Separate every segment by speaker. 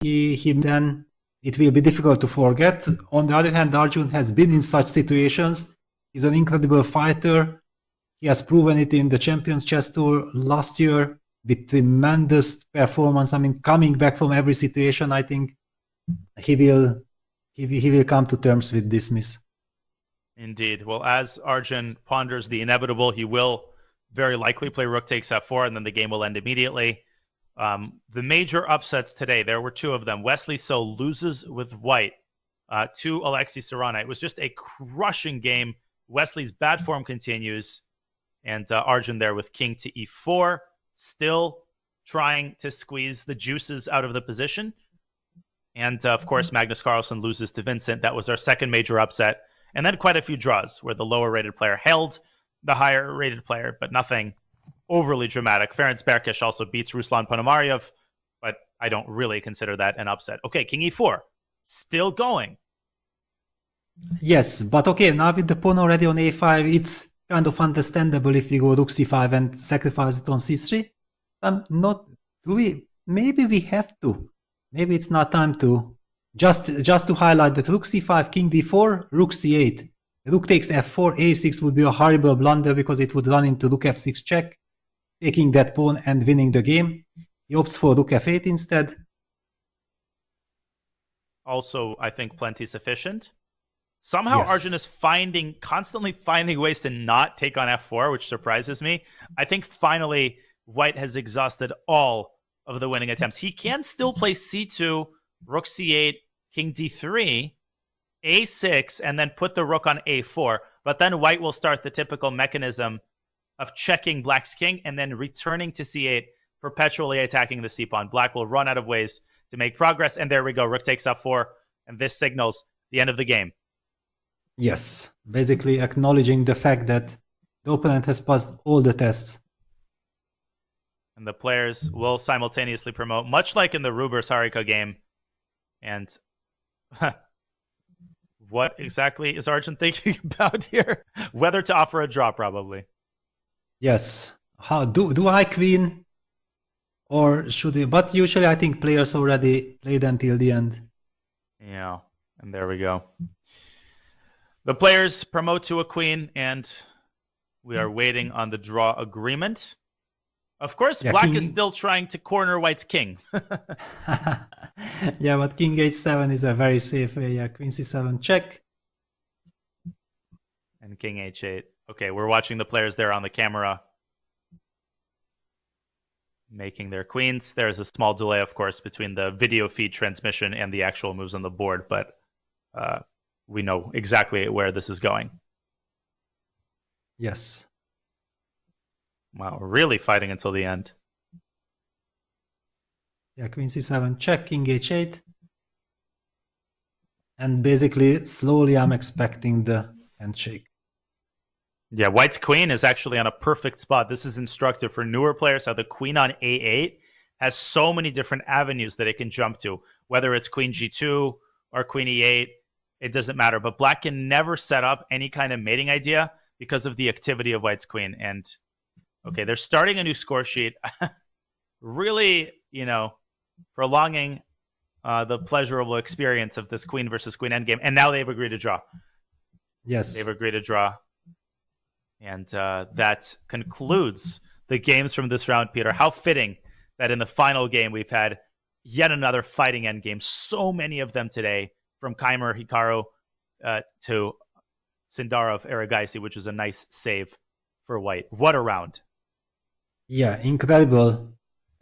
Speaker 1: then it will be difficult to forget. On the other hand, Arjun has been in such situations. He's an incredible fighter. He has proven it in the Champions Chess Tour last year with tremendous performance. I mean, coming back from every situation, I think he will come to terms with this miss.
Speaker 2: Indeed. Well, as Arjun ponders the inevitable, he will very likely play rook takes f4, and then the game will end immediately. The major upsets today, there were two of them. Wesley So loses with white to Alexei Sarana. It was just a crushing game. Wesley's bad form continues, and Arjun there with king to e4, still trying to squeeze the juices out of the position. And of course, Magnus Carlsen loses to Vincent. That was our second major upset. And then quite a few draws where the lower rated player held the higher rated player, but nothing overly dramatic. Ferenc Berkish also beats Ruslan Ponomarev, but I don't really consider that an upset. Okay, king e4, still going.
Speaker 1: Yes, but okay, now with the pawn already on a5, it's kind of understandable if we go rook c5 and sacrifice it on c3. Maybe we have to. Maybe it's not time to. Just to highlight that rook c5, king d4, rook c8. Rook takes f4, a6 would be a horrible blunder because it would run into rook f6 check, taking that pawn and winning the game. He opts for rook f8 instead.
Speaker 2: Also, I think plenty sufficient. Somehow
Speaker 1: Yes.
Speaker 2: Arjun is constantly finding ways to not take on f4, which surprises me. I think finally white has exhausted all of the winning attempts. He can still play c2, rook c8, king d3, a6, and then put the rook on a4. But then white will start the typical mechanism of checking black's king and then returning to c8, perpetually attacking the c-pawn. Black will run out of ways to make progress. And there we go. Rook takes f4. And this signals the end of the game.
Speaker 1: Yes, basically acknowledging the fact that the opponent has passed all the tests.
Speaker 2: And the players will simultaneously promote, much like in the Rubers Harika game. And what exactly is Arjun thinking about here? Whether to offer a draw, probably.
Speaker 1: Yes. How do I queen? Or should we? But usually I think players already played until the end.
Speaker 2: Yeah, and there we go. The players promote to a queen, and we are waiting on the draw agreement. Of course, black is still trying to corner white's king.
Speaker 1: Yeah, but king h7 is a very safe way. Yeah, queen c7 check.
Speaker 2: And king h8. Okay, we're watching the players there on the camera making their queens. There's a small delay, of course, between the video feed transmission and the actual moves on the board, but we know exactly where this is going.
Speaker 1: Yes.
Speaker 2: Wow, really fighting until the end.
Speaker 1: Yeah, queen c7 check, king h8. And basically, slowly I'm expecting the handshake.
Speaker 2: Yeah, white's queen is actually on a perfect spot. This is instructive for newer players how the queen on a8 has so many different avenues that it can jump to. Whether it's queen g2 or queen e8, it doesn't matter. But black can never set up any kind of mating idea because of the activity of white's queen. And okay, they're starting a new score sheet. Really, prolonging the pleasurable experience of this queen versus queen endgame. And now they've agreed to draw.
Speaker 1: Yes.
Speaker 2: They've agreed to draw. And that concludes the games from this round, Peter. How fitting that in the final game we've had yet another fighting endgame. So many of them today, from Keimer Hikaru to Sindarov Erigaisi, which is a nice save for white. What a round.
Speaker 1: Yeah, incredible.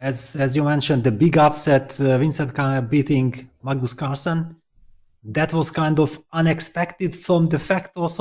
Speaker 1: As you mentioned, the big upset, Vincent Keimer beating Magnus Carlsen. That was kind of unexpected from the fact also